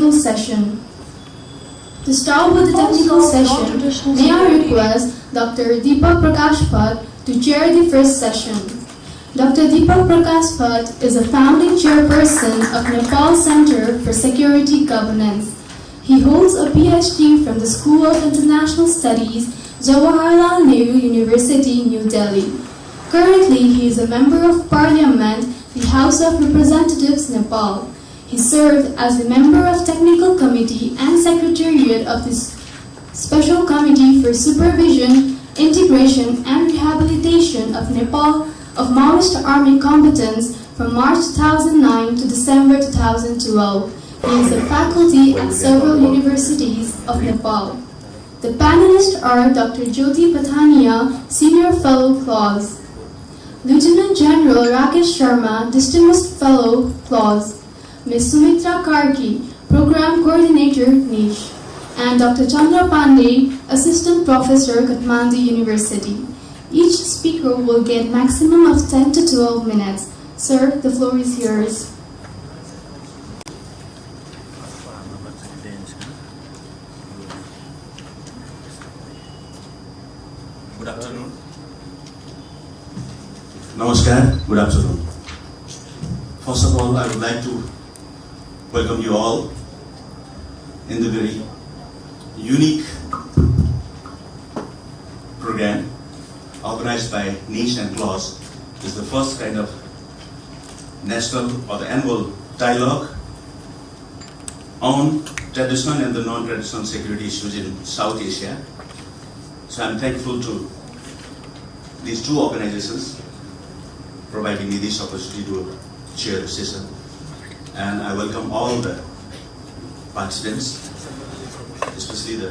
technical session. To start with the technical session, may I request Dr. Deepak Prakash Bhatt to chair the first session. Dr. Deepak Prakash Bhatt is a founding chairperson of Nepal Center for Security Governance. He holds a PhD from the School of International Studies, Jawaharlal Nehru University, New Delhi. Currently, he is a member of Parliament, the House of Representatives, Nepal. He served as a member of Technical Committee and Secretariat of the Special Committee for Supervision, Integration and Rehabilitation of Nepal of Maoist Army Combatants from March 2009 to December 2012. He is a faculty at several universities of Nepal. The panelists are Dr. Jyoti Pathania, Senior Fellow Clause, Lieutenant General Rakesh Sharma, Distinguished Fellow Clause, Ms. Sumitra Karki, Program Coordinator, Niche, and Dr. Chandra Pandey, Assistant Professor, Kathmandu University. Each speaker will get maximum of 10 to 12 minutes. Sir, the floor is yours. Good afternoon. Namaskar, good afternoon. First of all, I would like to welcome you all in the very unique program organized by Niche and Clause. It's the first kind of national or the annual dialogue on traditional and the non-traditional security issues in South Asia. So I'm thankful to these two organizations providing me this opportunity to chair the session. And I welcome all the participants, especially the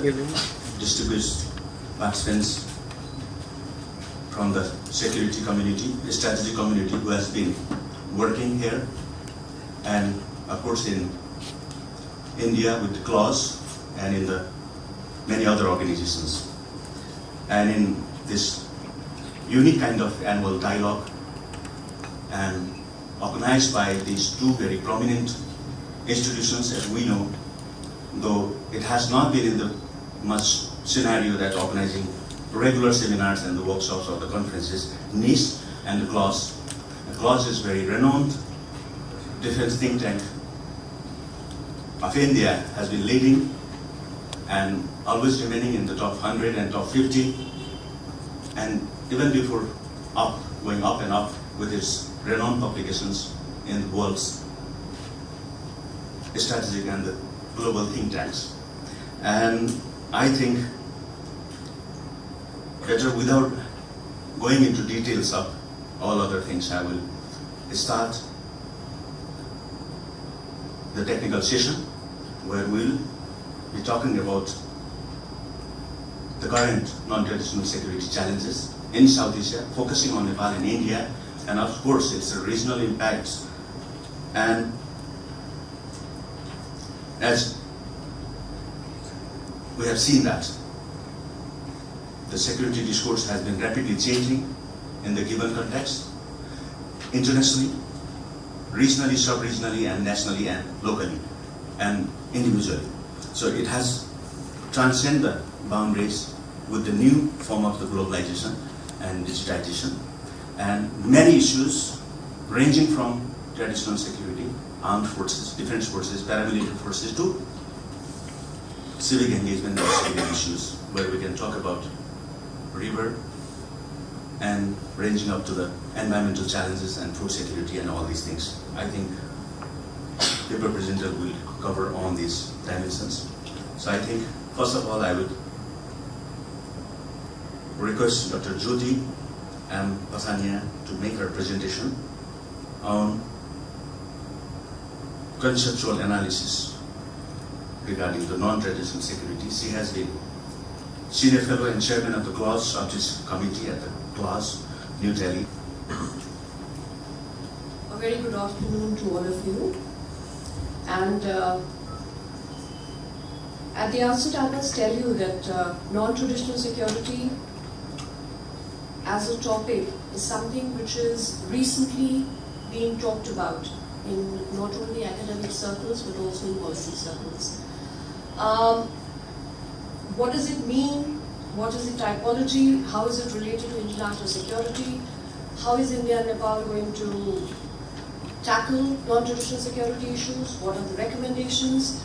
distinguished participants from the security community, the strategy community who has been working here, and of course in India with the Clause and in the many other organizations. And in this unique kind of annual dialogue and organized by these two very prominent institutions, as we know, though it has not been in the much scenario that organizing regular seminars and the workshops or the conferences, Niche and the Clause. The Clause is very renowned defense think tank of India, has been leading and always remaining in the top 100 and top 50, and even before going up and up with its renowned publications in the world's strategic and the global think tanks. And I think better without going into details of all other things, I will start the technical session where we'll be talking about the current non-traditional security challenges in South Asia, focusing on Nepal and India, and of course its regional impacts. And as we have seen that the security discourse has been rapidly changing in the given context, internationally, regionally, sub-regionally, and nationally, and locally, and individually. So it has transcended the boundaries with the new form of the globalization and digitization, and many issues ranging from traditional security, armed forces, defense forces, paramilitary forces, to civic engagement and civic issues, where we can talk about river and ranging up to the environmental challenges and food security and all these things. I think the representative will cover on these dimensions. So I think, first of all, I would request Dr. Jyoti Pathania to make her presentation on conceptual analysis regarding the non-traditional security. She has been Senior Fellow and Chairman of the Clause Subject Committee at the Clause, New Delhi. A very good afternoon to all of you. And at the outset, I must tell you that non-traditional security as a topic is something which is recently being talked about in not only academic circles but also in policy circles. What does it mean? What is the typology? How is it related to international security? How is India and Nepal going to tackle non-traditional security issues? What are the recommendations?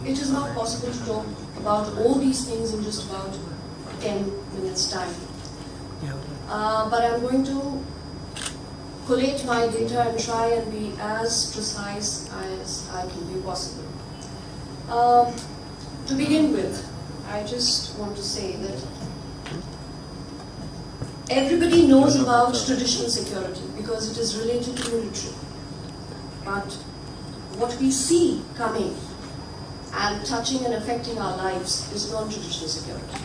It is not possible to talk about all these things in just about 10 minutes' time. But I'm going to collate my data and try and be as precise as I can be possible. To begin with, I just want to say that everybody knows about traditional security because it is related to military. But what we see coming and touching and affecting our lives is non-traditional security.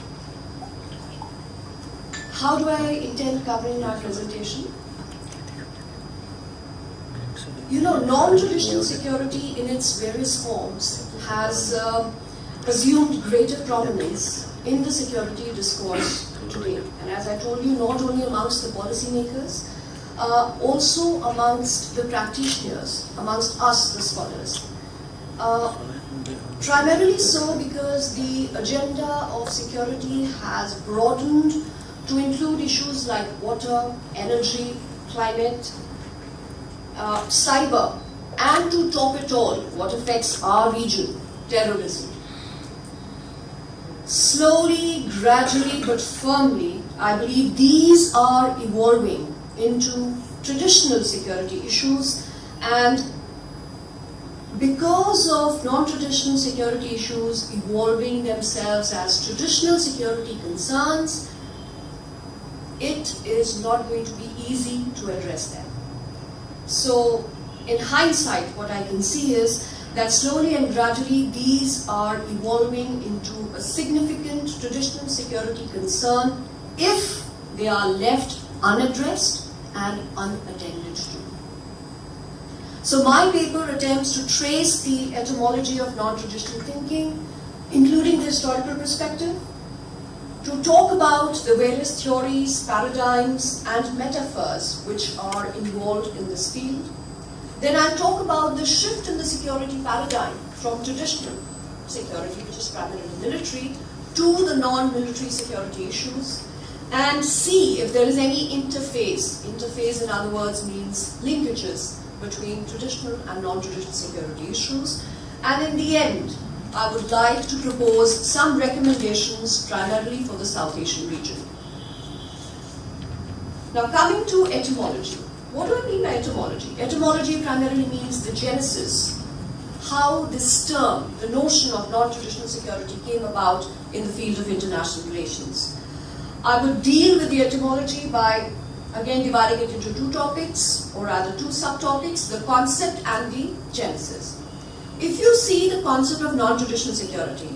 How do I intend covering my presentation? You know, non-traditional security in its various forms has assumed greater prominence in the security discourse today. And as I told you, not only amongst the policymakers, also amongst the practitioners, amongst us, the scholars. Primarily so because the agenda of security has broadened to include issues like water, energy, climate, cyber, and to top it all, what affects our region, terrorism. Slowly, gradually, but firmly, I believe these are evolving into traditional security issues, and because of non-traditional security issues evolving themselves as traditional security concerns, it is not going to be easy to address them. So, in hindsight, what I can see is that slowly and gradually these are evolving into a significant traditional security concern if they are left unaddressed and unattended to. So my paper attempts to trace the etymology of non-traditional thinking, including the historical perspective, to talk about the various theories, paradigms, and metaphors which are involved in this field. Then I'll talk about the shift in the security paradigm from traditional security, which is primarily military, to the non-military security issues, and see if there is any interface. Interface, in other words, means linkages between traditional and non-traditional security issues. And in the end, I would like to propose some recommendations primarily for the South Asian region. Now, coming to etymology. What do I mean by etymology? Etymology primarily means the genesis, how this term, the notion of non-traditional security, came about in the field of international relations. I would deal with the etymology by, again, dividing it into two topics, or rather two subtopics, the concept and the genesis. If you see the concept of non-traditional security,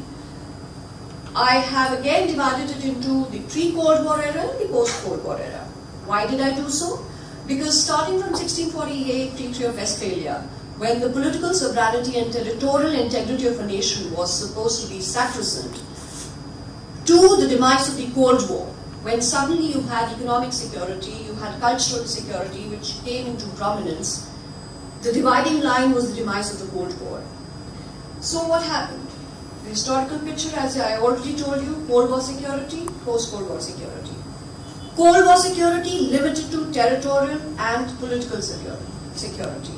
I have again divided it into the pre-Cold War era and the post-Cold War era. Why did I do so? Because starting from 1648, Treaty of Westphalia, when the political sovereignty and territorial integrity of a nation was supposed to be sacrosanct, to the demise of the Cold War, when suddenly you had economic security, you had cultural security, which came into prominence, the dividing line was the demise of the Cold War. So what happened? The historical picture, as I already told you, Cold War security, post-Cold War security. Cold War security limited to territorial and political security.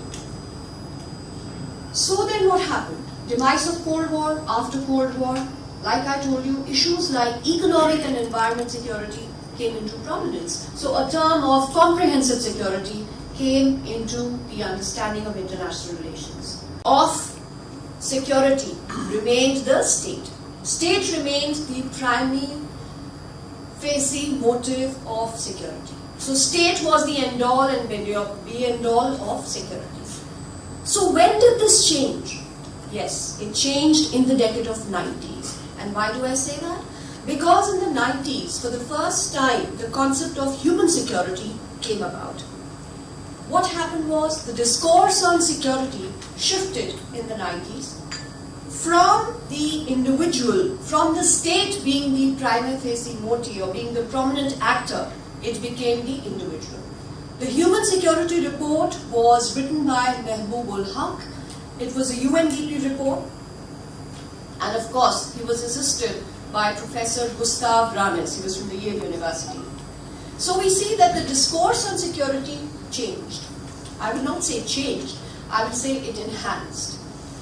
So then what happened? Demise of Cold War, after Cold War, like I told you, issues like economic and environment security came into prominence. So a term of comprehensive security came into the understanding of international relations. Of security remained the state. State remained the primary facing motive of security. So state was the end-all and be end-all of security. So when did this change? Yes, it changed in the decade of 90s. And why do I say that? Because in the 90s, for the first time, the concept of human security came about. What happened was the discourse on security shifted in the 90s from the individual, from the state being the primary facing motive or being the prominent actor, it became the individual. The Human Security Report was written by Mehboob ul Haq. It was a UNDP report, and of course he was assisted by Professor Gustav Ranes. He was from the Yale University. So we see that the discourse on security changed. I will not say changed, I will say it enhanced.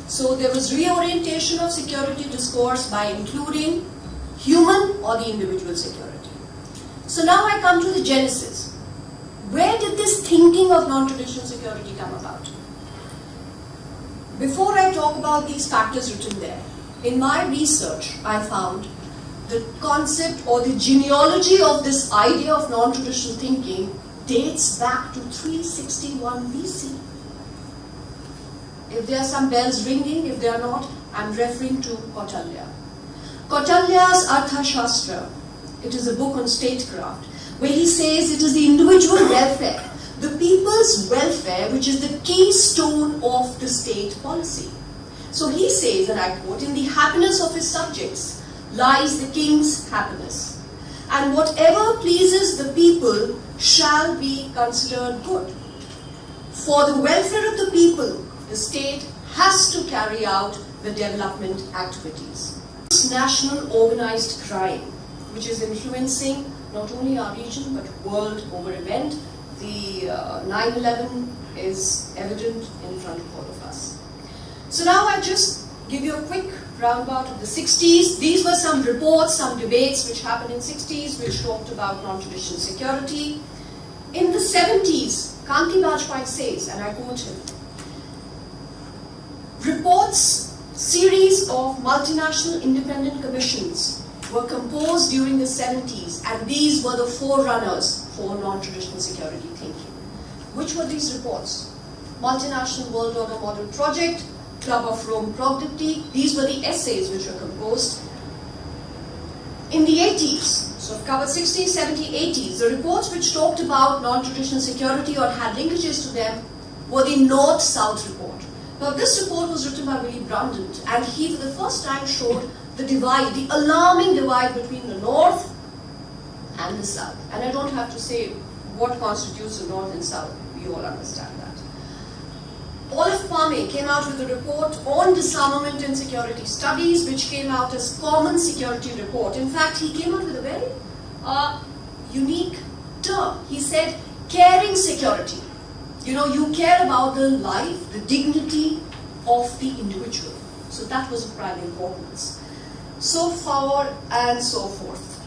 So there was reorientation of security discourse by including human or the individual security. So now I come to the genesis. Where did this thinking of non-traditional security come about? Before I talk about these factors written there, in my research I found the concept or the genealogy of this idea of non-traditional thinking dates back to 361 BC. If there are some bells ringing, if they are not, I'm referring to Kautilya. Kautilya's Arthashastra, it is a book on statecraft, where he says it is the individual welfare, the people's welfare, which is the keystone of the state policy. So he says, and I quote, in the happiness of his subjects lies the king's happiness, and whatever pleases the people shall be considered good. For the welfare of the people, the state has to carry out the development activities. This national organized crime, which is influencing not only our region but world over event, the 9/11 is evident in front of all of us. So now I just give you a quick roundabout of the 60s. These were some reports, some debates which happened in 60s which talked about non-traditional security. In the 70s, Kanti Bajpayee says, and I quote him, reports, series of multinational independent commissions were composed during the 70s, and these were the forerunners for non-traditional security thinking. Which were these reports? Multinational World Order Model Project, Club of Rome Progdipty. These were the essays which were composed. In the 80s, so I've covered 60s, 70s, 80s, the reports which talked about non-traditional security or had linkages to them were the North-South report. Now this report was written by Willy Brandt, and he for the first time showed the divide, the alarming divide between the North and the South. And I don't have to say what constitutes the North and South, we all understand that. Olaf Palme came out with a report on disarmament and security studies, which came out as Common Security Report. In fact, he came out with a very unique term. He said, caring security. You know, you care about the life, the dignity of the individual. So that was of prime importance. So far and so forth.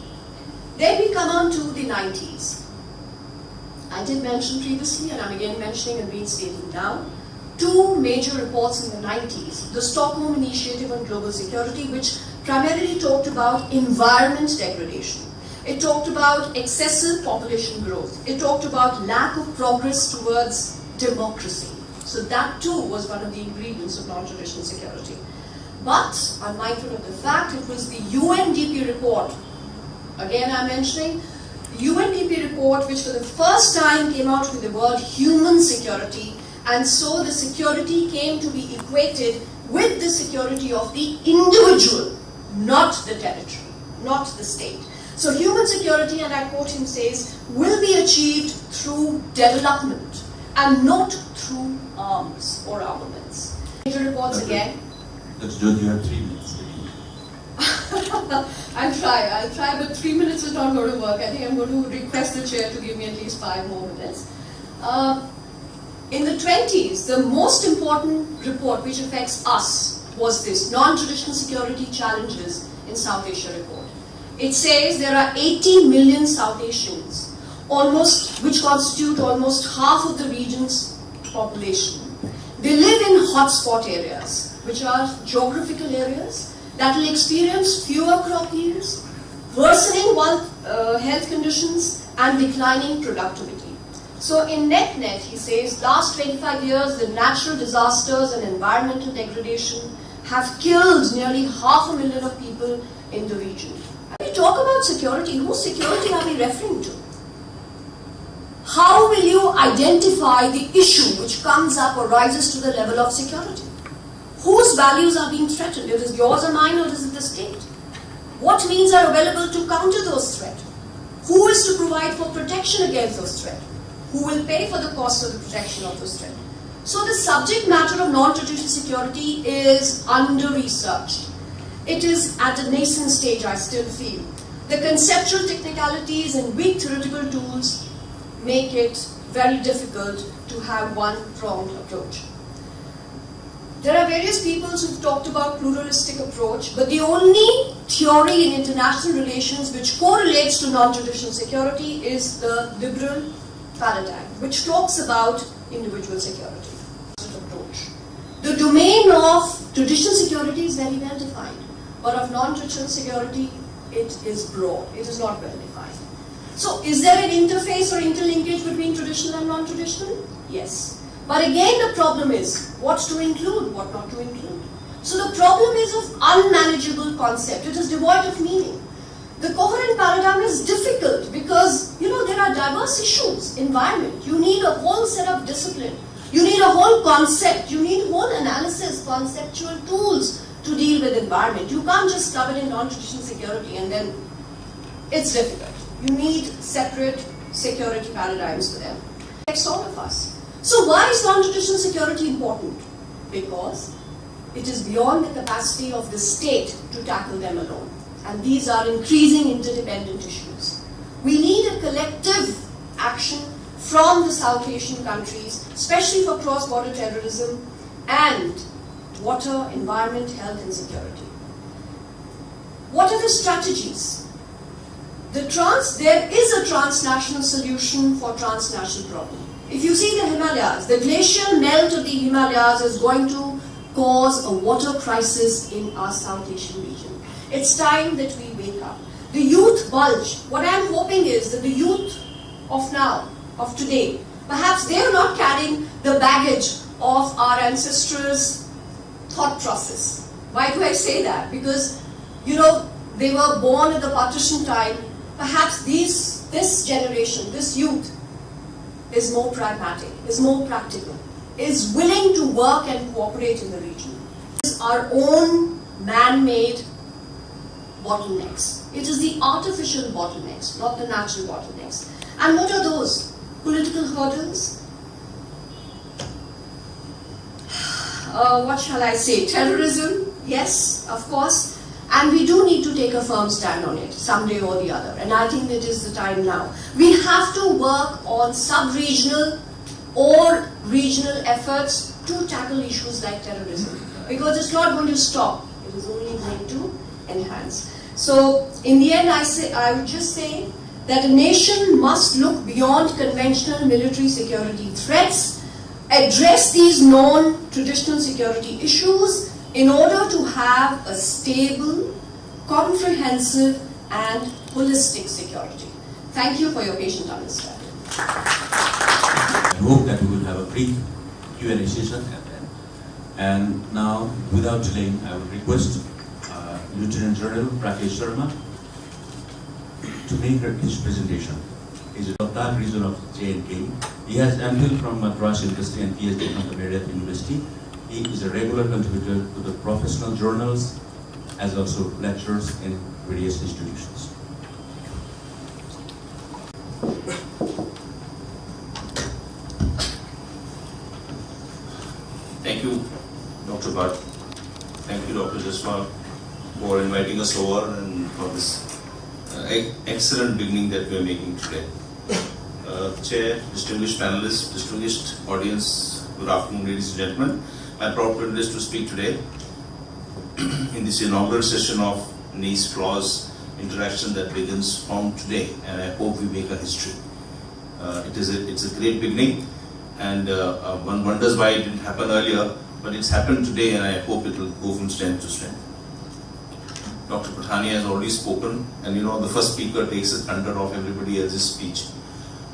Then we come on to the 90s. I did mention previously, and I'm again mentioning and reinstating now, two major reports in the 90s. The Stockholm Initiative on Global Security, which primarily talked about environment degradation. It talked about excessive population growth. It talked about lack of progress towards democracy. So that too was one of the ingredients of non-traditional security. But I'm mindful of the fact it was the UNDP report. Again, I'm mentioning the UNDP report, which for the first time came out with the word human security, and so the security came to be equated with the security of the individual, not the territory, not the state. So human security, and I quote him, says, will be achieved through development and not through arms or armaments. Major reports again. Dr. Jyoti, you have 3 minutes. I'll try, but 3 minutes is not going to work. I think I'm going to request the chair to give me at least 5 more minutes. In the 20s, the most important report which affects us was this non-traditional security challenges in South Asia report. It says there are 80 million South Asians, which constitute almost half of the region's population. They live in hotspot areas, which are geographical areas that will experience fewer crop yields, worsening health conditions, and declining productivity. So in net, he says, last 25 years, the natural disasters and environmental degradation have killed nearly 500,000 of people in the region. When we talk about security, whose security are we referring to? How will you identify the issue which comes up or rises to the level of security? Whose values are being threatened? Is it yours or mine, or is it the state? What means are available to counter those threats? Who is to provide for protection against those threats? who will pay for the cost of the protection of those threats. So the subject matter of non-traditional security is under-researched. It is at a nascent stage, I still feel. The conceptual technicalities and weak theoretical tools make it very difficult to have one-pronged approach. There are various peoples who've talked about pluralistic approach, but the only theory in international relations which correlates to non-traditional security is the liberal paradigm, which talks about individual security approach. The domain of traditional security is very well defined, but of non-traditional security, it is broad. It is not well defined. So, is there an interface or interlinkage between traditional and non-traditional? Yes. But again, the problem is what to include, what not to include. So the problem is of unmanageable concept. It is devoid of meaning. The coherent paradigm is difficult because, there are diverse issues. Environment, you need a whole set of discipline. You need a whole concept. You need whole analysis, conceptual tools to deal with environment. You can't just cover in non-traditional security and then it's difficult. You need separate security paradigms for them. Affects all of us. So why is non-traditional security important? Because it is beyond the capacity of the state to tackle them alone. And these are increasing interdependent issues. We need a collective action from the South Asian countries, especially for cross-border terrorism and water, environment, health and security. What are the strategies? There is a transnational solution for transnational problems. If you see the Himalayas, the glacial melt of the Himalayas is going to cause a water crisis in our South Asian region. It's time that we wake up. The youth bulge. What I'm hoping is that the youth of now, of today, perhaps they are not carrying the baggage of our ancestors' thought process. Why do I say that? Because, they were born at the partition time. Perhaps this generation, this youth, is more pragmatic, is more practical, is willing to work and cooperate in the region. It is our own man-made bottlenecks. It is the artificial bottlenecks, not the natural bottlenecks. And what are those? Political hurdles? What shall I say? Terrorism? Yes, of course. And we do need to take a firm stand on it, someday or the other. And I think it is the time now. We have to work on sub-regional or regional efforts to tackle issues like terrorism. Because it's not going to stop. It is only going to enhance. So, in the end, I would just say that a nation must look beyond conventional military security threats, address these known traditional security issues, in order to have a stable, comprehensive and holistic security. Thank you for your patient understanding. I hope that we will have a brief Q&A session at the end. And now, without delaying, I would request Lieutenant General Rakesh Sharma to make his presentation. He is a Ladakh region of J&K. He has MPhil from Madras University and PhD from the Meredith University. He is a regular contributor to the professional journals as also lectures in various institutions. Thank you, Dr. Bhatt. Thank you, Dr. Jaswal, for inviting us over and for this excellent beginning that we are making today. Chair, distinguished panelists, distinguished audience, good afternoon, ladies and gentlemen. My proud privilege to speak today in this inaugural session of NIES Clause interaction that begins from today, and I hope we make a history. It's a great beginning, and one wonders why it didn't happen earlier, but it's happened today, and I hope it will go from strength to strength. Dr. Pathani has already spoken, and the first speaker takes the thunder of everybody else's speech.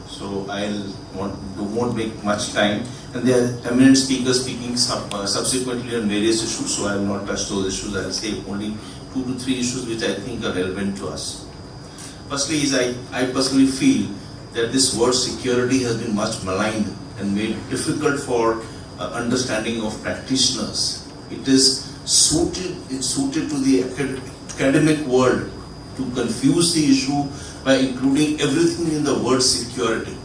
So I won't make much time. And there are eminent speakers speaking subsequently on various issues, so I will not touch those issues. I will say only 2 to 3 issues which I think are relevant to us. Firstly, I personally feel that this word security has been much maligned and made difficult for understanding of practitioners. It is suited to the academic world to confuse the issue by including everything in the word security.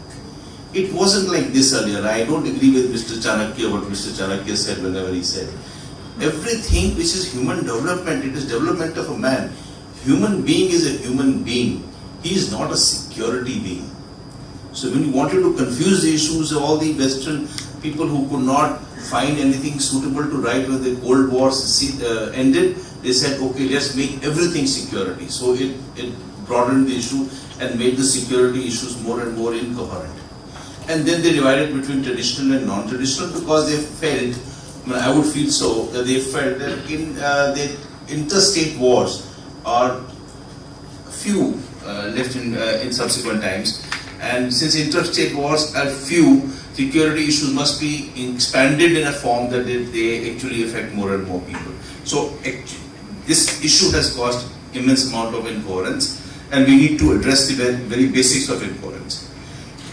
it wasn't like this earlier. I don't agree with Mr. Chanakya, what Mr. Chanakya said whenever he said. Everything which is human development, it is development of a man. Human being is a human being. He is not a security being. So when you wanted to confuse the issues of all the Western people who could not find anything suitable to write when the Cold War ended, they said, okay, let's make everything security. So it broadened the issue and made the security issues more and more incoherent. And then they divided between traditional and non-traditional because they felt, I would feel so, that they felt that in the interstate wars are few left in subsequent times. And since interstate wars are few, security issues must be expanded in a form that they actually affect more and more people. So this issue has caused immense amount of incoherence, and we need to address the very basics of incoherence.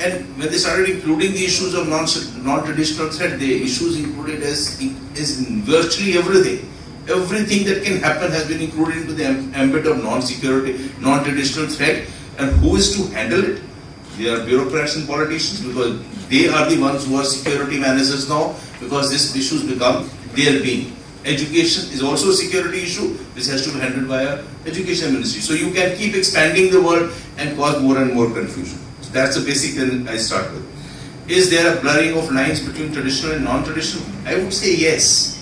And when they started including the issues of non-traditional threat, the issues included is in virtually everything. Everything that can happen has been included into the ambit of non-security, non-traditional threat. And who is to handle it? They are bureaucrats and politicians, because they are the ones who are security managers now, because these issues become their being. Education is also a security issue which has to be handled by our education ministry. So you can keep expanding the world and cause more and more confusion. So that's the basic thing I start with. Is there a blurring of lines between traditional and non-traditional? I would say yes.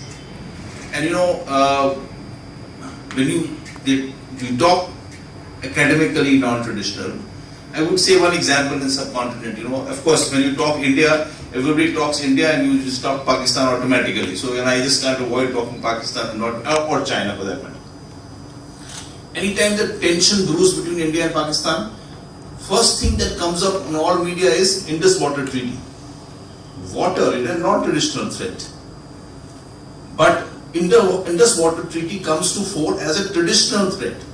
And you know, when you talk academically non-traditional, I would say one example in subcontinent. You know, of course, when you talk India, everybody talks India, and you just talk Pakistan automatically. So when I just can't avoid talking Pakistan and not or China for that matter. Anytime the tension brews between India and Pakistan, first thing that comes up in all media is Indus Water Treaty. Water is a non-traditional threat, but Indus Water Treaty comes to fore as a traditional threat.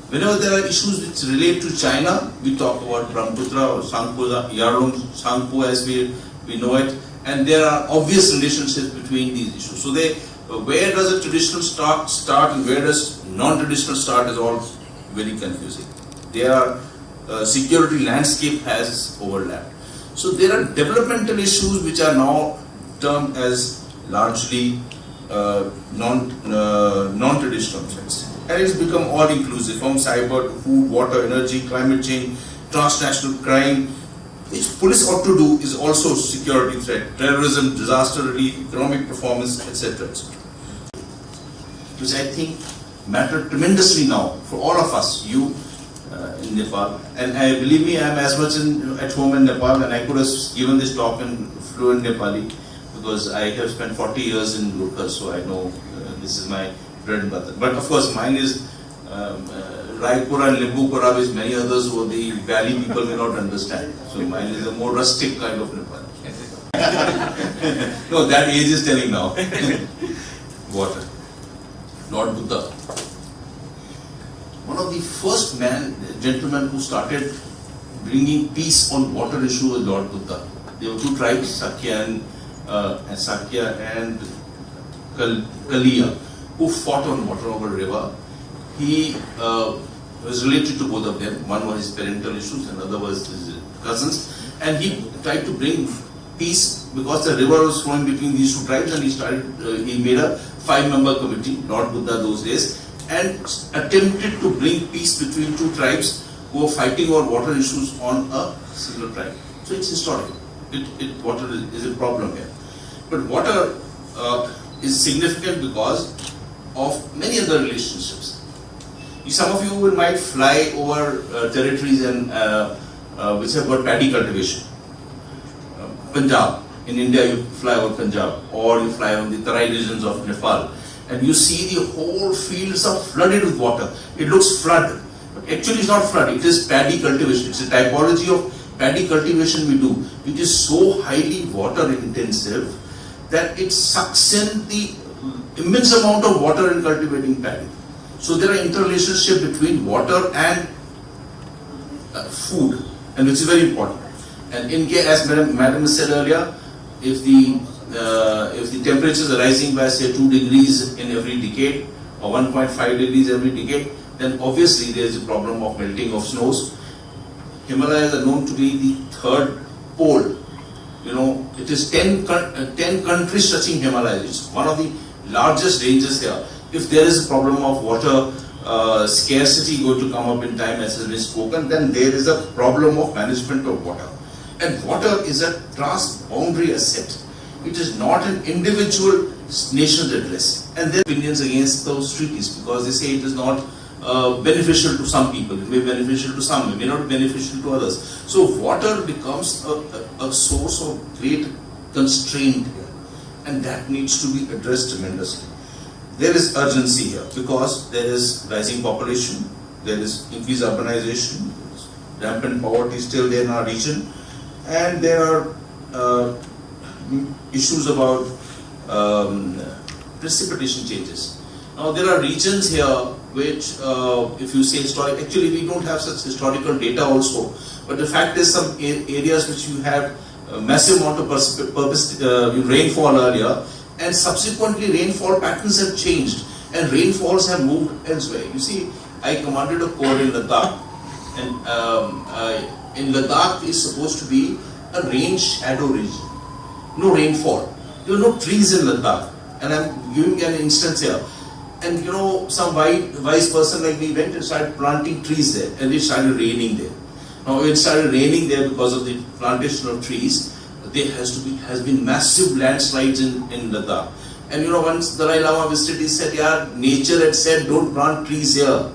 Whenever there are issues which relate to China, we talk about Brahmaputra or Sangpo, Yarlung Sangpo as we know it, and there are obvious relationships between these issues. So where does a traditional start and where does non-traditional start is all very confusing. Their security landscape has overlapped. So there are developmental issues which are now termed as largely non-traditional threats. And it's become all-inclusive, from cyber to food, water, energy, climate change, transnational crime. Which police ought to do is also security threat, terrorism, disaster relief, economic performance, etc. Which I think matter tremendously now for all of us, you in Nepal. And believe me, I am as much at home in Nepal, and I could have given this talk in fluent Nepali, because I have spent 40 years in Gurkha, so I know this is my bread and butter. But of course, mine is Raipura and Limbukura, which many others who the valley people may not understand. So mine is a more rustic kind of Nepal. No, that age is telling now. Water. Lord Buddha. One of the first gentlemen who started bringing peace on water issue was Lord Buddha. There were two tribes, Sakya and Kaliya, who fought on water over river. He was related to both of them. One was his parental issues, and another was his cousins. And he tried to bring peace because the river was flowing between these two tribes, and he made a 5-member committee, Lord Buddha those days, and attempted to bring peace between two tribes who were fighting over water issues on a single tribe. So it's historical. Water is a problem here. But water is significant because of many other relationships. Some of you might fly over territories which have got paddy cultivation. Punjab, in India you fly over Punjab, or you fly over the Tarai regions of Nepal, and you see the whole fields are flooded with water. It looks flood, but actually it's not flood, it is paddy cultivation. It's a typology of paddy cultivation we do, which is so highly water intensive that it sucks in the immense amount of water in cultivating paddy. So there are interrelationship between water and food, and which is very important. And in case, as Madam said earlier, if the temperatures are rising by say 2 degrees in every decade, or 1.5 degrees every decade, then obviously there is a problem of melting of snows. Himalayas are known to be the third pole. You know, it is 10 countries touching Himalayas. It's one of the largest ranges here. If there is a problem of water scarcity going to come up in time, as has been spoken, then there is a problem of management of water. And water is a trans-boundary asset. It is not an individual nation's address. And there are opinions against those treaties because they say it is not beneficial to some people. It may be beneficial to some, it may not be beneficial to others. So water becomes a source of great constraint here. And that needs to be addressed tremendously. There is urgency here because there is rising population, there is increased urbanization, rampant poverty still there in our region, and there are issues about precipitation changes. Now there are regions here which, if you say historic, actually we don't have such historical data also, but the fact is some areas which you have a massive amount of rainfall earlier, and subsequently rainfall patterns have changed and rainfalls have moved elsewhere. You see, I commanded a corps in Ladakh, and in Ladakh is supposed to be a rain shadow region. No rainfall. There are no trees in Ladakh. And I'm giving an instance here. And you know, some wise person like me went and started planting trees there, and it started raining there. Now it started raining there because of the plantation of trees. There has been massive landslides in Ladakh. And you know, once Dalai Lama visited, he said, yeah, nature had said, don't plant trees here.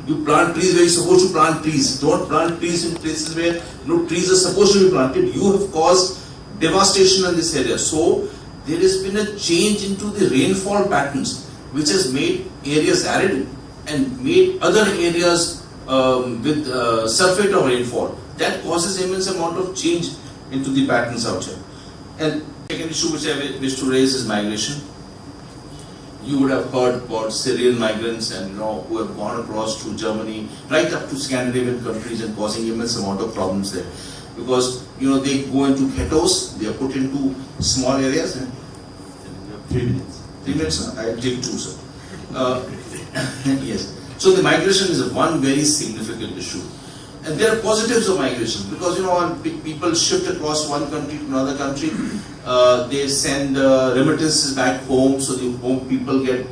You plant trees where you're supposed to plant trees. Don't plant trees in places where no trees are supposed to be planted. You have caused devastation in this area. So there has been a change into the rainfall patterns, which has made areas arid and made other areas with surfeit of rainfall. That causes immense amount of change into the patterns out here. And second issue which I wish to raise is migration. You would have heard about Syrian migrants and who have gone across to Germany, right up to Scandinavian countries, and causing immense amount of problems there. Because they go into ghettos, they are put into small areas. 3 minutes. 3 minutes, I'll take 2, sir. Yes. So the migration is one very significant issue. And there are positives of migration because when people shift across one country to another country, they send remittances back home, so the home people get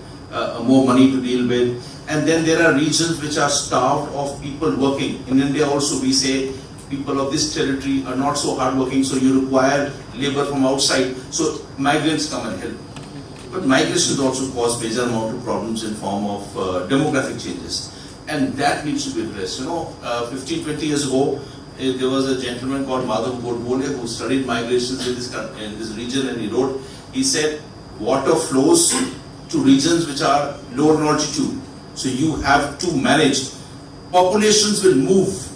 more money to deal with. And then there are regions which are starved of people working. In India also we say people of this territory are not so hardworking, so you require labor from outside, so migrants come and help. But migration also cause major amount of problems in form of demographic changes. And that needs to be addressed. 15-20 years ago, there was a gentleman called Madhav Godbole who studied migrations in this region, and he said, water flows to regions which are lower in altitude. So you have to manage. Populations will move.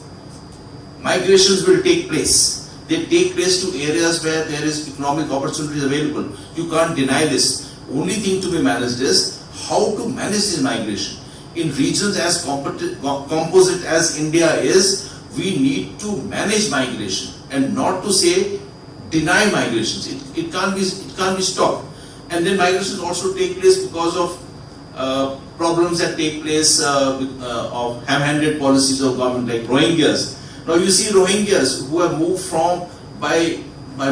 Migrations will take place. They take place to areas where there is economic opportunities available. You can't deny this. Only thing to be managed is how to manage this migration. In regions as composite as India is, we need to manage migration and not to say deny migrations. It can't be stopped. And then migrations also take place because of problems that take place of ham-handed policies of government like Rohingyas. Now you see Rohingyas who have moved by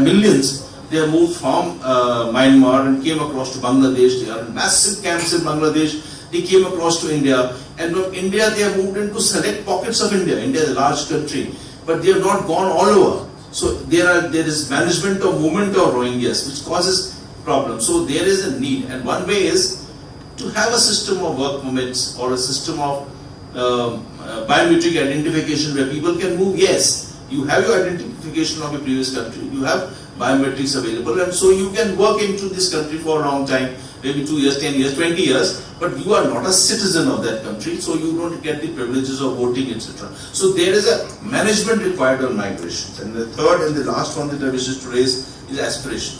millions. They have moved from Myanmar and came across to Bangladesh. They are in massive camps in Bangladesh. They came across to India, and from India they have moved into select pockets of India. India is a large country, but they have not gone all over. So there is management of movement of Rohingyas, which causes problems. So there is a need, and one way is to have a system of work permits or a system of biometric identification where people can move. Yes, you have your identification of your previous country, you have biometrics available, and so you can work into this country for a long time, maybe 2 years, 10 years, 20 years, but you are not a citizen of that country, so you don't get the privileges of voting, etc. So there is a management required on migrations. And the third and the last one that I wish to raise is aspiration.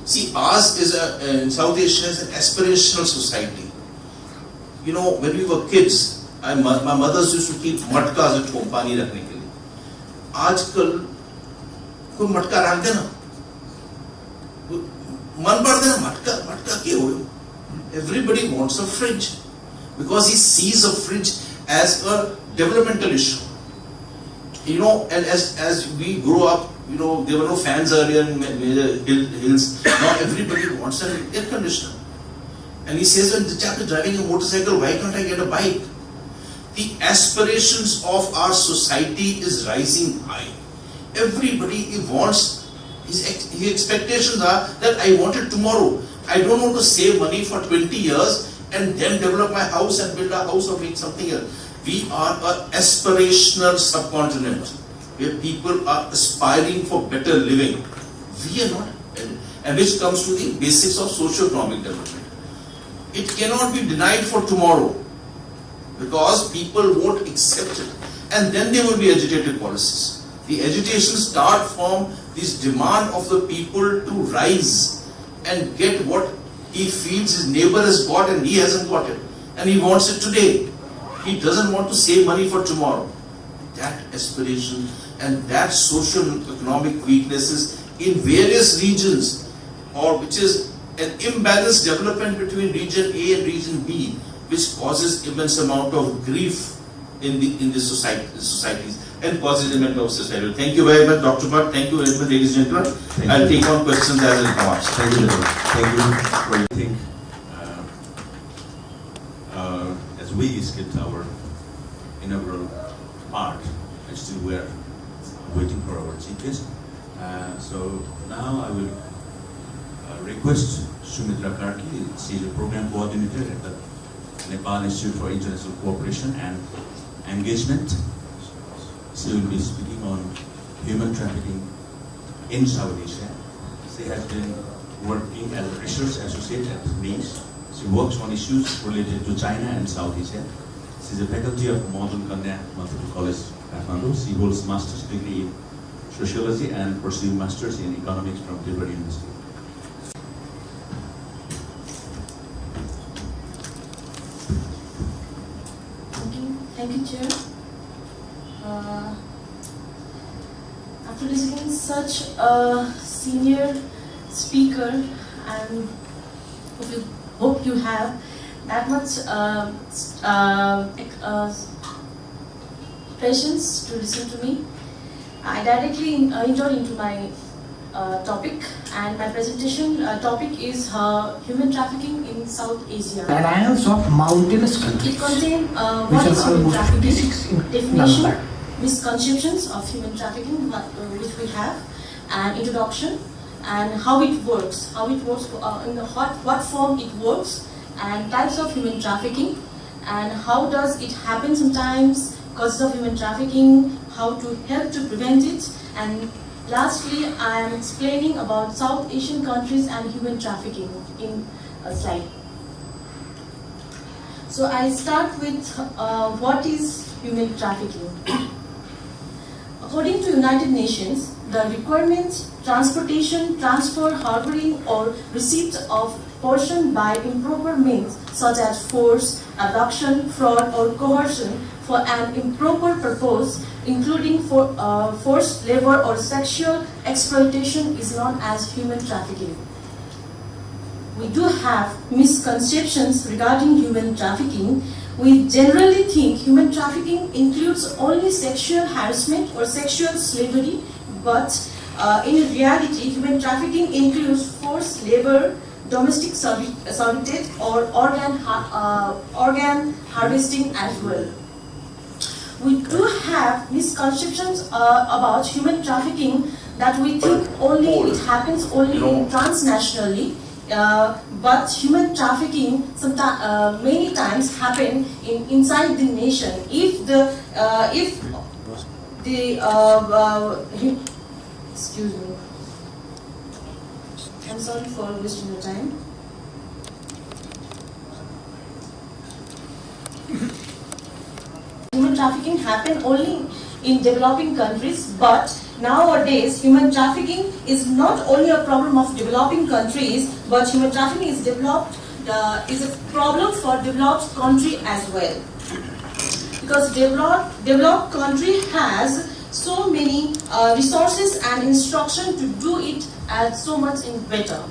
See, ours is in South Asia is an aspirational society. When we were kids, my mothers used to keep matkas at home, pani rakhne ke liye. Aajkal कोई मटका रख देना, मन पड़ देना मटका क्या हो? Everybody wants a fridge because he sees a fridge as a developmental issue. You know, and as we grow up, you know, there were no fans earlier in major hills. Now everybody wants an air conditioner. And he says, when the chap is driving a motorcycle, why can't I get a bike? The aspirations of our society is rising high. Everybody wants, his expectations are that I want it tomorrow. I don't want to save money for 20 years and then develop my house and build a house or make something else. We are an aspirational subcontinent where people are aspiring for better living. We are not. And which comes to the basics of socio-economic development. It cannot be denied for tomorrow because people won't accept it. And then there will be agitated policies. The agitation starts from this demand of the people to rise and get what he feels his neighbor has got and he hasn't got it. And he wants it today. He doesn't want to save money for tomorrow. That aspiration and that socio-economic weaknesses in various regions, or which is an imbalanced development between region A and region B, which causes immense amount of grief in the societies and causes immense of society. Thank you very much, Dr. Bhatt. Thank you very much, ladies and gentlemen. I'll take on questions as it comes. Thank you very much. Thank you for your think. As we skipped our inaugural part, and still we are waiting for our chief guest. So now I will request Sumitra Karki. She is a program coordinator at the Nepal Institute for International Cooperation and Engagement. She will be speaking on human trafficking in South Asia. She has been working as a research associate at NICE. She works on issues related to China and South Asia. She is a faculty of Modern Kanya Mathura College, Kathmandu. She holds master's degree in sociology and pursues master's in economics from Tilbury University. Thank you, Chair. After listening such a senior speaker, and hope you have that much patience to listen to me. I directly entered into my topic, and my presentation topic is human trafficking in South Asia. Alliance of mountainous countries. It contains which what are is human almost trafficking, 56 in definition, number. misconceptions of human trafficking, which we have, and introduction, and how it works, in what form it works, and types of human trafficking, and how does it happen sometimes, causes of human trafficking, how to help to prevent it, and lastly, I am explaining about South Asian countries and human trafficking in a slide. So I start with what is human trafficking. According to United Nations, the requirements, transportation, transfer, harboring, or receipt of portion by improper means such as force, abduction, fraud, or coercion for an improper purpose, including forced labor or sexual exploitation, is known as human trafficking. We do have misconceptions regarding human trafficking. We generally think human trafficking includes only sexual harassment or sexual slavery, but in reality, human trafficking includes forced labor, domestic servitude, or organ harvesting as well. We do have misconceptions about human trafficking that we think only it happens only transnationally. But human trafficking many times happen inside the nation. If the excuse me, I'm sorry for wasting your time. Human trafficking happen only in developing countries, but nowadays human trafficking is not only a problem of developing countries, but human trafficking is a problem for developed country as well. Because developed country has so many resources and instruction to do it as so much better.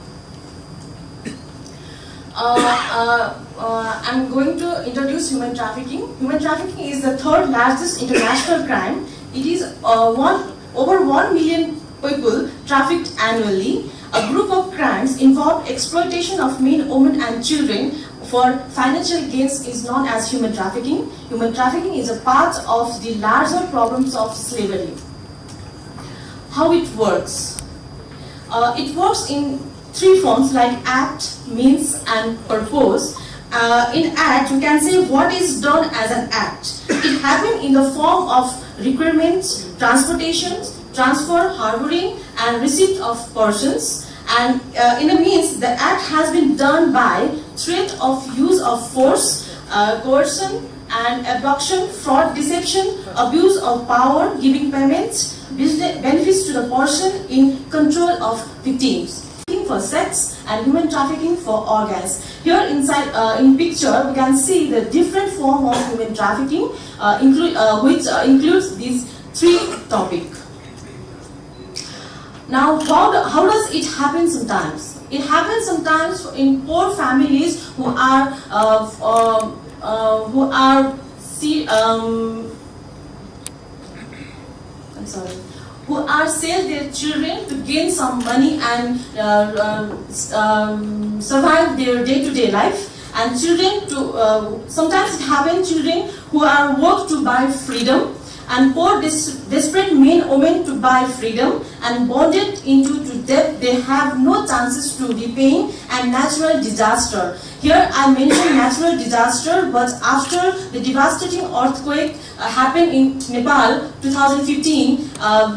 I'm going to introduce human trafficking. Human trafficking is the third largest international crime It is over 1 million people trafficked annually. A group of crimes involve exploitation of men, women and children for financial gains is known as human trafficking. Human trafficking is a part of the larger problems of slavery. How it works? It works in three forms like act, means and purpose. In act, you can say what is done as an act. It happens in the form of requirements, transportations, transfer, harboring and receipt of persons. And in a means, the act has been done by threat of use of force, coercion and abduction, fraud, deception, abuse of power, giving payments, benefits to the person in control of victims. For sex and human trafficking for organs. Here inside in picture we can see the different form of human trafficking which includes these three topics. Now how does it happen sometimes? It happens sometimes in poor families who are sell their children to gain some money and survive their day-to-day life. And children sometimes it happens children who are worked to buy freedom, and poor desperate men, women to buy freedom and bonded into to debt. They have no chances to repaying, and natural disaster. Here I mention natural disaster, but after the devastating earthquake happened in Nepal 2015,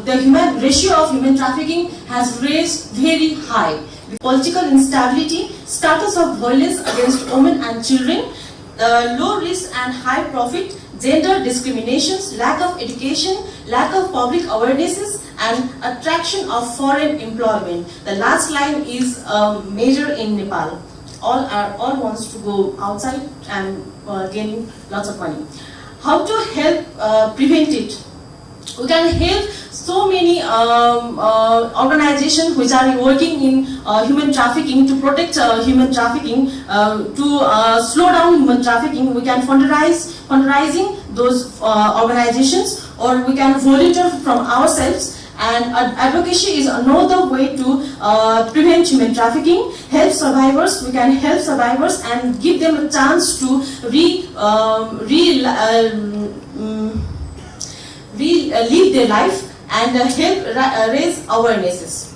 the ratio of human trafficking has raised very high. Political instability, status of violence against women and children, low risk and high profit, gender discriminations, lack of education, lack of public awarenesses, and attraction of foreign employment. The last line is major in Nepal. All wants to go outside and gain lots of money. How to help prevent it? We can help so many organizations which are working in human trafficking to protect human trafficking, to slow down human trafficking. We can fundraising those organizations, or we can volunteer from ourselves. And advocacy is another way to prevent human trafficking. Help survivors. We can help survivors and give them a chance to live their life and help raise awarenesses.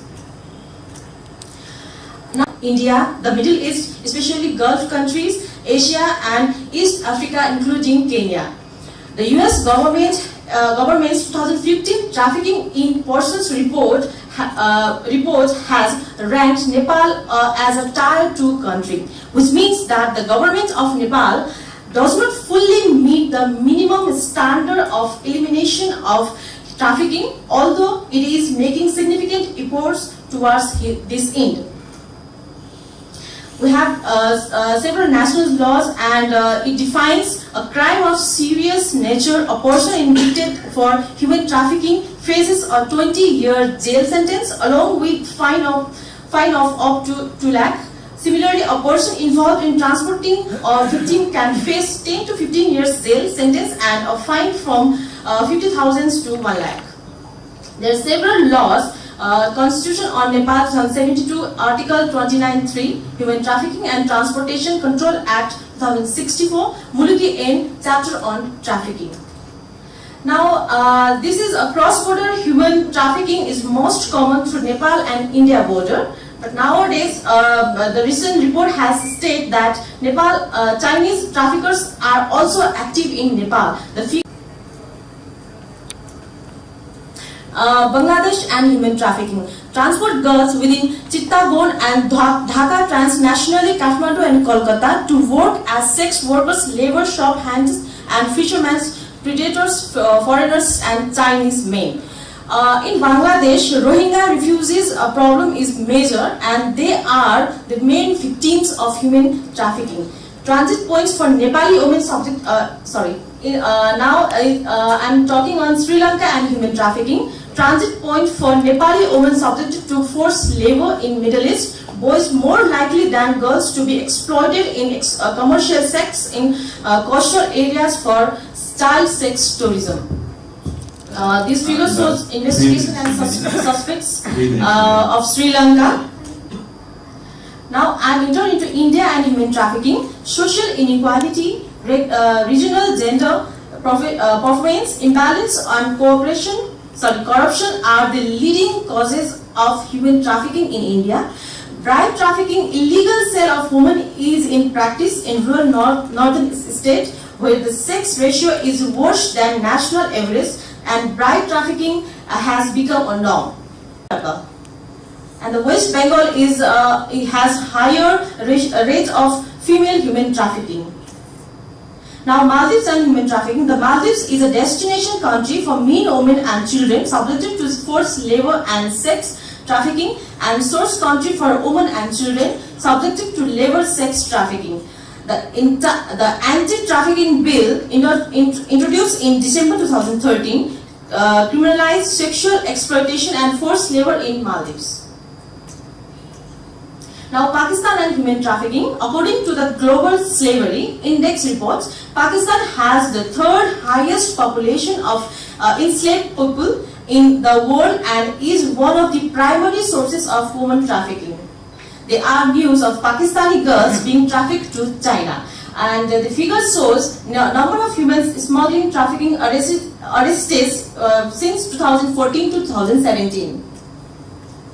Now, India, the Middle East, especially Gulf countries, Asia and East Africa, including Kenya. The US government's 2015 Trafficking in Persons report has ranked Nepal as a Tier 2 country, which means that the government of Nepal does not fully meet the minimum standard of elimination of trafficking, although it is making significant efforts towards this end. We have several national laws, and it defines a crime of serious nature. A person indicted for human trafficking faces a 20-year jail sentence along with fine of up to 2 lakh. Similarly, a person involved in transporting a victim can face 10 to 15 years jail sentence and a fine from 50,000 to 1 lakh. There are several laws. Constitution on Nepal 2072, Article 29(3), Human Trafficking and Transportation Control Act 2064, Muluki N, Chapter on Trafficking. Now, this is a cross-border human trafficking is most common through Nepal and India border. But nowadays, the recent report has stated that Nepal Chinese traffickers are also active in Nepal. Bangladesh and human trafficking. Transport girls within Chittagong and Dhaka transnationally, Kathmandu and Kolkata to work as sex workers, labor, shop hands and fishermen, predators, foreigners and Chinese men. In Bangladesh, Rohingya refugees problem is major, and they are the main victims of human trafficking. Transit points for Nepali women subject. I'm talking on Sri Lanka and human trafficking. Transit point for Nepali women subjected to forced labor in Middle East. Boys more likely than girls to be exploited in commercial sex in coastal areas for child sex tourism. This figure shows investigation and suspects 3 minutes. of Sri Lanka. Now I'm enter into India and human trafficking, social inequality, regional gender performance imbalance and corruption are the leading causes of human trafficking in India. Bride trafficking, illegal sale of women, is in practice in rural northern states where the sex ratio is worse than national average, and bride trafficking has become a norm. And the West Bengal it has higher rate of female human trafficking. Now Maldives and human trafficking. The Maldives is a destination country for men, women and children subjected to forced labor and sex trafficking, and source country for women and children subjected to labor sex trafficking. The anti-trafficking bill introduced in December 2013 criminalized sexual exploitation and forced labor in Maldives. Now Pakistan and human trafficking. According to the Global Slavery Index reports, Pakistan has the third highest population of enslaved people in the world and is one of the primary sources of women trafficking. There are news of Pakistani girls being trafficked to China, and the figure shows number of human smuggling trafficking arrested since 2014 to 2017.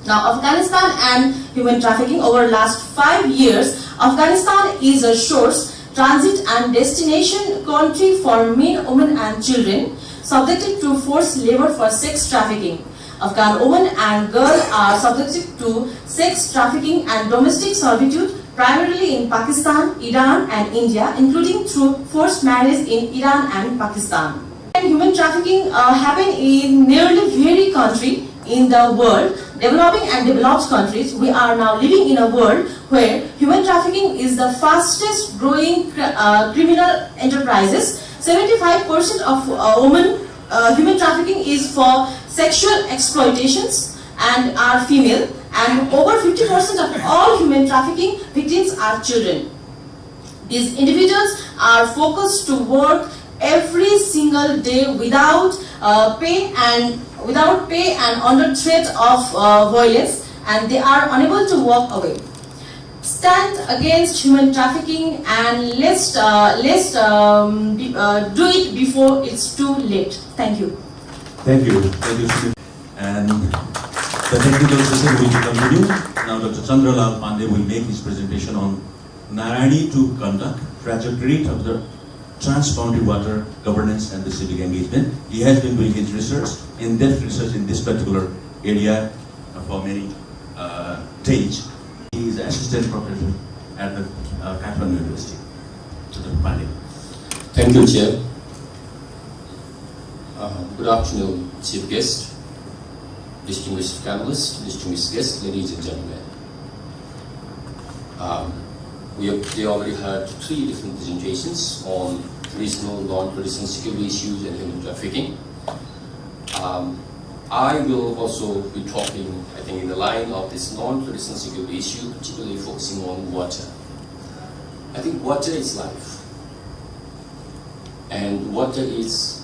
Now Afghanistan and human trafficking. Over last 5 years, Afghanistan is a source, transit and destination country for men, women and children subjected to forced labor for sex trafficking. Afghan women and girls are subjected to sex trafficking and domestic servitude primarily in Pakistan, Iran and India, including through forced marriage in Iran and Pakistan. And human trafficking happen in nearly every country in the world, developing and developed countries. We are now living in a world where human trafficking is the fastest growing criminal enterprises. 75% of human trafficking is for sexual exploitations and are female, and over 50% of all human trafficking victims are children. These individuals are forced to work every single day without pay and under threat of violence, and they are unable to walk away. Stand against human trafficking and let's do it before it's too late. Thank you. Thank you. Thank you, Sumit. And the technical session will continue. Now Dr. Chandralal Pandey will make his presentation on Narayani to Gandak, trajectory of the transboundary water governance and the civic engagement. He has been doing his research, in-depth research in this particular area for many decades. He is an assistant professor at the Kathmandu University. Dr. Pandey. Thank you, Chair. Good afternoon, Chief Guest, distinguished panelists, distinguished guests, ladies and gentlemen. They already had 3 different presentations on traditional, non-traditional security issues and human trafficking. I will also be talking, I think, in the line of this non-traditional security issue, particularly focusing on water. I think water is life, and water is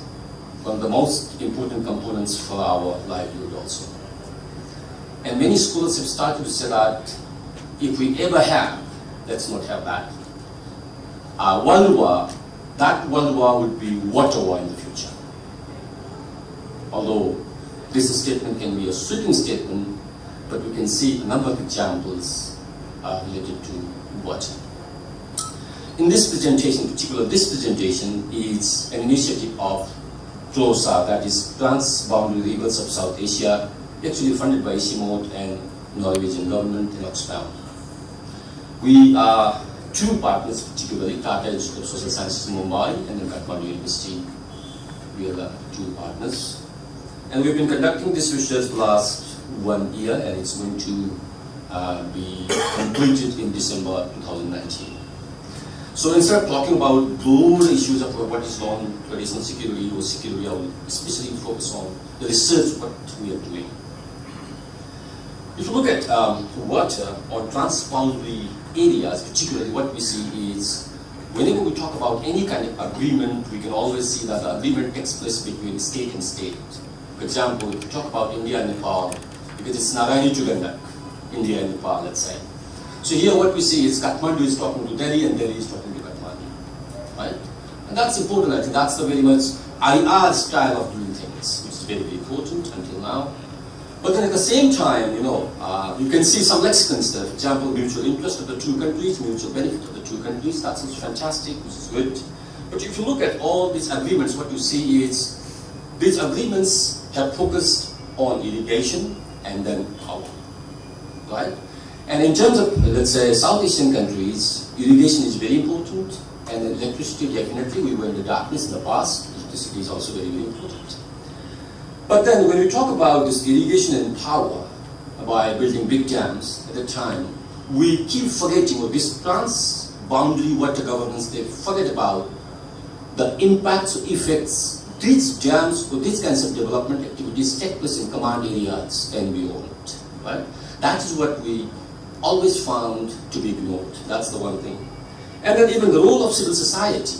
one of the most important components for our livelihood also. And many scholars have started to say that if we ever have, let's not have that. World war, that world war would be water war in the future. Although this statement can be a sweeping statement, but we can see a number of examples related to water. In this presentation, particularly this presentation is an initiative of TROSA, that is Transboundary Rivers of South Asia, actually funded by ICIMOD and Norwegian government in Oxfam. We are 2 partners, particularly Tata Institute of Social Sciences in Mumbai and then Kathmandu University. We are the 2 partners. And we've been conducting this research the last 1 year, and it's going to be completed in December 2019. So instead of talking about broad issues of what is non-traditional security or security, I will especially focus on the research what we are doing. If you look at water or transboundary areas, particularly what we see is whenever we talk about any kind of agreement, we can always see that the agreement takes place between state and state. For example, if you talk about India and Nepal, because it's Narayani to Gandak, India and Nepal, let's say. So here what we see is Kathmandu is talking to Delhi and Delhi is talking to Kathmandu, right? And that's important. I think that's the very much IR style of doing things, which is very, very important until now. But then at the same time, you can see some lexicons there. For example, mutual interest of the two countries, mutual benefit of the two countries. That's also fantastic, which is good. But if you look at all these agreements, what you see is these agreements have focused on irrigation and then power, right? And in terms of, let's say, South Asian countries, irrigation is very important, and electricity definitely. We were in the darkness in the past. Electricity is also very, very important. But then when we talk about this irrigation and power by building big dams at the time, we keep forgetting of this trans-boundary water governance. They forget about the impacts or effects these dams or these kinds of development activities take place in command areas and beyond, right? That is what we always found to be ignored. That's the one thing. And then even the role of civil society,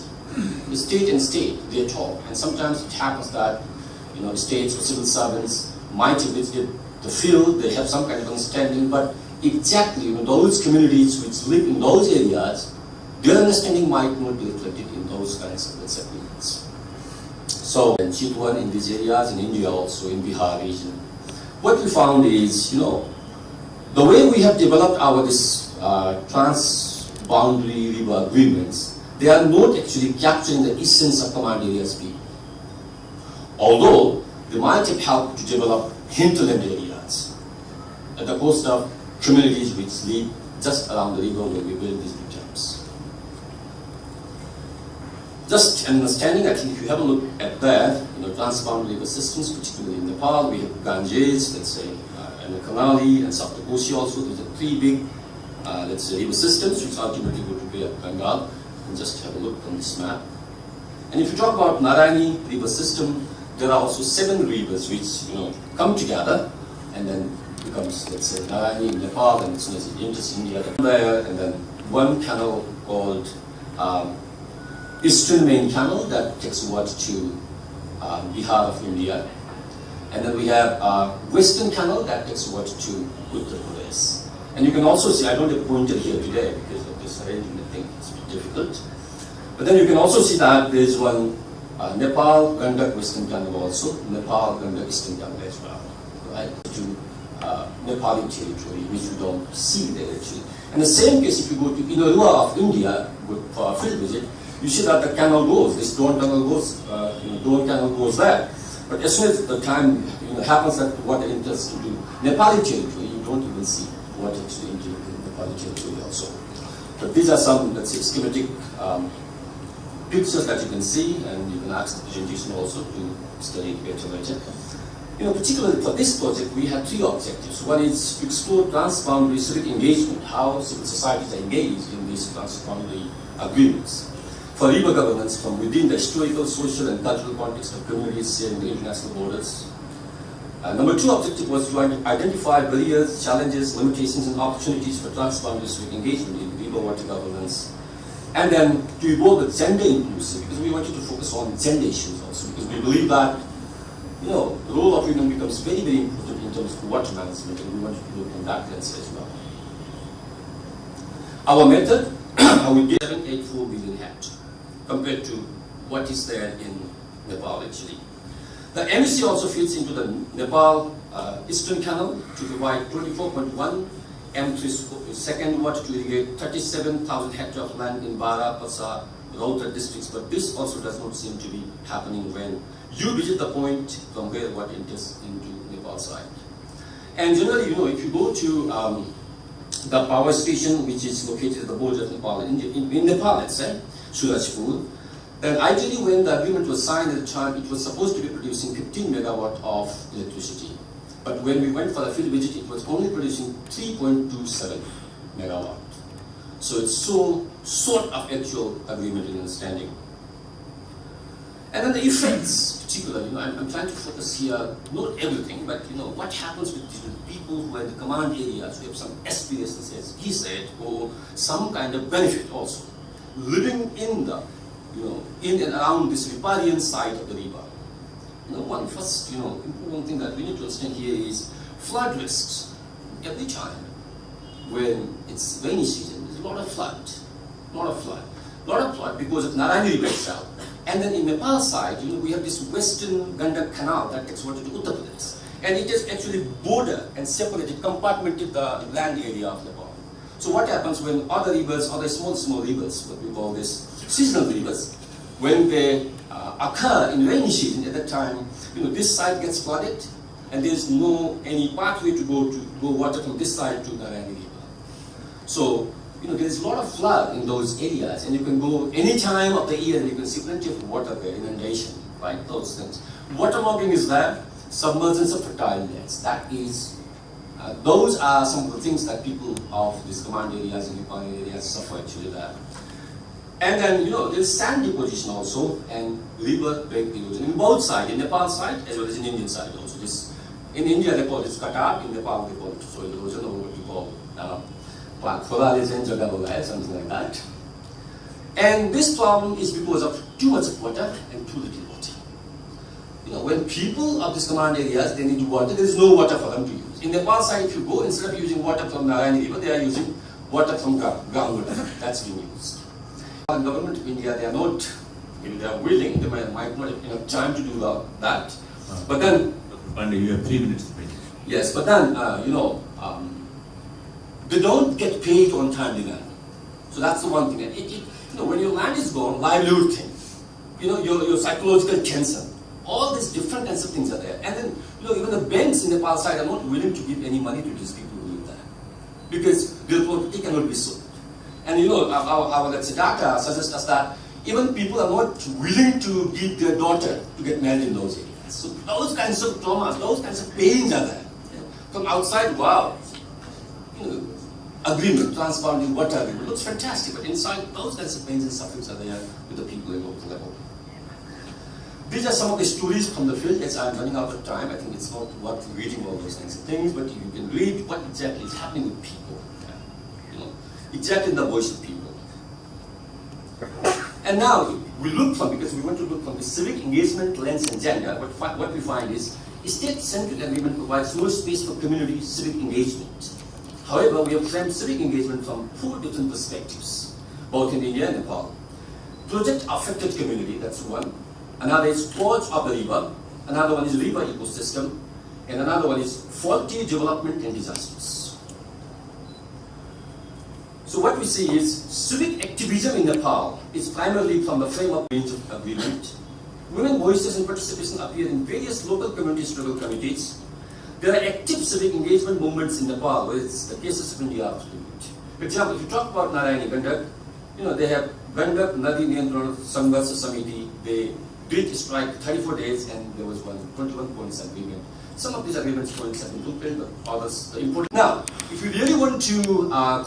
the state and state, they talk. And sometimes it happens that the states or civil servants might have visited the field, they have some kind of understanding, but exactly those communities which live in those areas, their understanding might not be reflected in those kinds of agreements. So, in Chitwan, in these areas, in India also, in Bihar region, what we found is, the way we have developed our trans-boundary river agreements, they are not actually capturing the essence of command areas people. Although they might have helped to develop hinterland areas at the coast of communities which live just around the river where we build these big dams. Just an understanding, I think if you have a look at that, trans-boundary river systems, particularly in Nepal, we have Ganges, let's say, and the Kanali and Saptakosi also. These are three big, let's say, river systems which ultimately go to Bay of Bengal. And just have a look on this map. And if you talk about Narayani river system, there are also 7 rivers which come together and then becomes, let's say, Narayani in Nepal, and it's enters India there, and then one canal called Eastern Main Canal that takes water to Bihar of India, and then we have Western Canal that takes water to Uttar Pradesh. And you can also see, I don't have a pointer here today because of this arrangement, I think it's a bit difficult. But then you can also see that there is one Nepal Gandak Western Canal also, Nepal Gandak Eastern Canal as well, right? To Nepali territory, which you don't see there actually. And the same case if you go to Inarua of India for a field visit, you see that the canal goes, this Don Canal goes, Don Canal goes there. But as soon as the time happens that water enters into Nepali territory, you don't even see water actually into Nepali territory also. But these are some, let's say, schematic pictures that you can see, and you can ask the presentation also to study it better later. Particularly for this project, we had 3 objectives. One is to explore trans-boundary civic engagement, how civil societies are engaged in these trans-boundary agreements. For river governance from within the historical, social, and cultural context of communities sharing the international borders. Number 2 objective was to identify barriers, challenges, limitations, and opportunities for trans-boundary civic engagement in river water governance. And then to evolve the gender inclusive, because we wanted to focus on gender issues also, because we believe that the role of women becomes very, very important in terms of water management, and we wanted to look in that sense as well. Our method, how we get 784 billion hectares compared to what is there in Nepal actually. The MEC also feeds into the Nepal Eastern Canal to provide 24.1 m3 second water to irrigate 37,000 hectares of land in Bara, Pasa, Rautar districts, but this also does not seem to be happening when you visit the point from where water enters into Nepal side. And generally, if you go to the power station which is located at the border of Nepal and India, in Nepal, let's say, Surajpur, then ideally when the agreement was signed at the time, it was supposed to be producing 15 megawatt of electricity. But when we went for the field visit, it was only producing 3.27 megawatt. So it's so sort of actual agreement and understanding. And then the effects, particularly, I'm trying to focus here, not everything, but what happens with the people who are in the command areas, who have some aspirations, as he said, or some kind of benefit also, living in the, in and around this riparian side of the river. One first, important thing that we need to understand here is flood risks. Every time when it's rainy season, there's a lot of flood because of Narayani River itself. And then in Nepal side, we have this western Gandak Canal that takes water to Uttar Pradesh. And it is actually border and separated, compartmented the land area of Nepal. So what happens when other rivers, other small rivers, what we call this seasonal rivers, when they occur in rainy season, at that time, this side gets flooded, and there's no any pathway to go water from this side to Narayani River. So, there's a lot of flood in those areas, and you can go any time of the year and you can see plenty of water there, inundation, right? Those things. Waterlogging is there, submergence of fertile lands. That is, those are some of the things that people of these command areas and Nepal areas suffer actually there. And then, there's sand deposition also, and river bed erosion in both sides, in Nepal side as well as in Indian side also. In India they call it katab, in Nepal they call it soil erosion, or what we call something like that. And this problem is because of too much of water and too little water. When people of these command areas, they need water, there is no water for them to use. In Nepal side, if you go, instead of using water from Narayani River, they are using water from groundwater. That's being used. The government of India, they are not, they are willing, they might not have enough time to do that. But then, Dr. Pandey, you have 3 minutes to finish. yes, but then, they don't get paid on timely land. So that's the one thing. When your land is gone, livelihood thing, your psychological tension, all these different kinds of things are there. And then, even the banks in Nepal side are not willing to give any money to these people who live there, because their property cannot be sold. And our let's say data suggests us that even people are not willing to give their daughter to get married in those areas. So those kinds of traumas, those kinds of pains are there. From outside, wow, agreement, transparent water agreement looks fantastic, but inside those kinds of pains and sufferings are there with the people at local level. These are some of the stories from the field. As I'm running out of time, I think it's not worth reading all those kinds of things, but you can read what exactly is happening with people. Exactly in the voice of people. And now we look from, because we want to look from the civic engagement lens and gender, what we find is state-centric agreement provides more space for community civic engagement. However, we have framed civic engagement from 4 different perspectives, both in India and Nepal. Project affected community, that's one. Another is cause of the river. Another one is river ecosystem. And another one is faulty development and disasters. So what we see is civic activism in Nepal is primarily from the frame of range of agreement. Women voices and participation appear in various local community struggle committees. There are active civic engagement movements in Nepal, where it's the cases of India after it. For example, if you talk about Narayani Gandak, they have Gandak Nadi Niyantran Sangharsha Samiti. They did strike 34 days, and there was 21 points agreement. Some of these agreements points have been fulfilled, but others are important. Now, if you really want to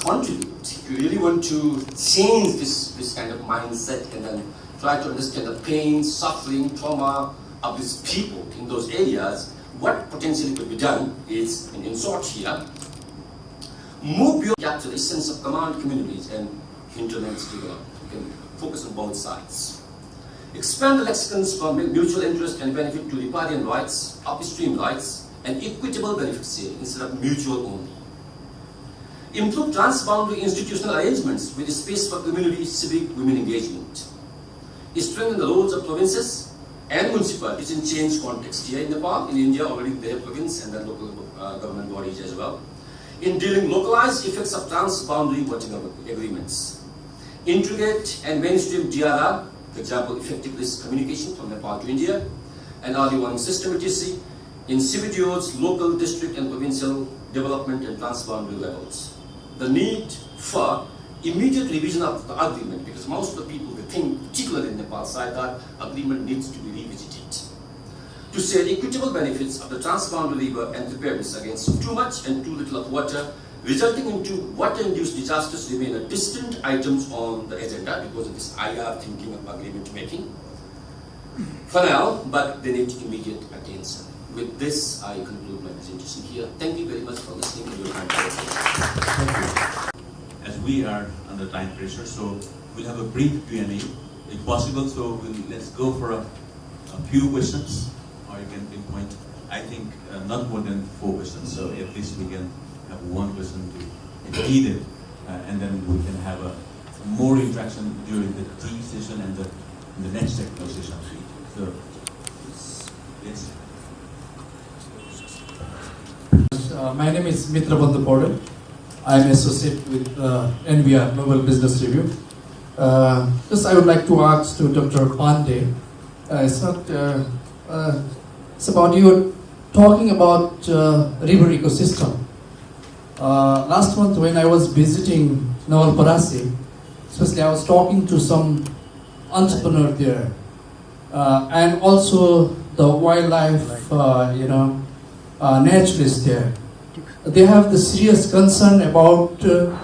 contribute, if you really want to change this kind of mindset and then try to understand the pain, suffering, trauma of these people in those areas, what potentially could be done is, in short here, move beyond capture the essence of command communities and hinterlands development. You can focus on both sides. Expand the lexicons from mutual interest and benefit to riparian rights, upstream rights, and equitable benefit sharing instead of mutual only. Improve transboundary institutional arrangements with space for community civic women engagement. Strengthen the roles of provinces and municipalities in change context. Here in Nepal, in India already they have province and then local government bodies as well. In dealing localized effects of transboundary working agreements. Integrate and mainstream DRR, for example, effective risk communication from Nepal to India, and early warning system etc. in CBDO's local, district and provincial development and transboundary levels. The need for immediate revision of the agreement, because most of the people they think, particularly in Nepal side, that agreement needs to be revisited. To share equitable benefits of the transboundary river and preparedness against too much and too little of water, resulting into water-induced disasters remain a distant items on the agenda because of this IR thinking of agreement making. For now, but they need immediate attention. With this, I conclude my presentation here. Thank you very much for listening and your time. Thank you. As we are under time pressure, so we'll have a brief Q&A if possible. So let's go for a few questions, or or you can pinpoint, I think, not more than 4 questions. So at least we can have 1 question to feed it, and then we can have a more interaction during the tea session and the next technical session. So, yes. My name is Mitra Bandhu Paudel. I am associate with NBR Global Business Review. Just I would like to ask to Dr. Pandey. It's about you talking about river ecosystem. Last month when I was visiting Nawalparasi, especially I was talking to some entrepreneur there, and also the wildlife, naturalists there. They have the serious concern about the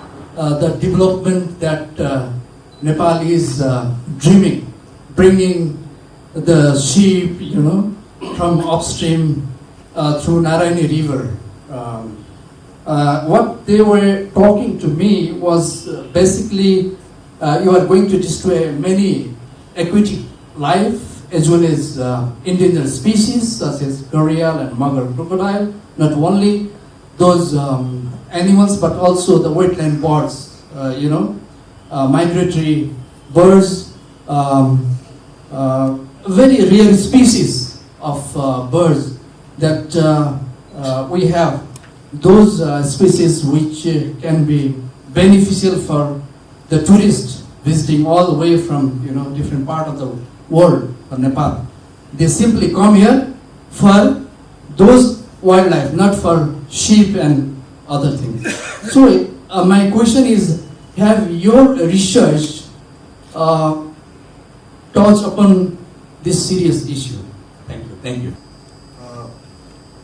development that Nepal is dreaming, bringing the sheep, from upstream through Narayani River. What they were talking to me was basically you are going to destroy many aquatic life as well as endangered species such as gharial and magar crocodile. Not only those animals but also the wetland birds, migratory birds, very rare species of birds that we have. Those species which can be beneficial for the tourists visiting all the way from different part of the world or Nepal. They simply come here for those wildlife, not for sheep and other things. So my question is, have your research touched upon this serious issue? Thank you. Thank you.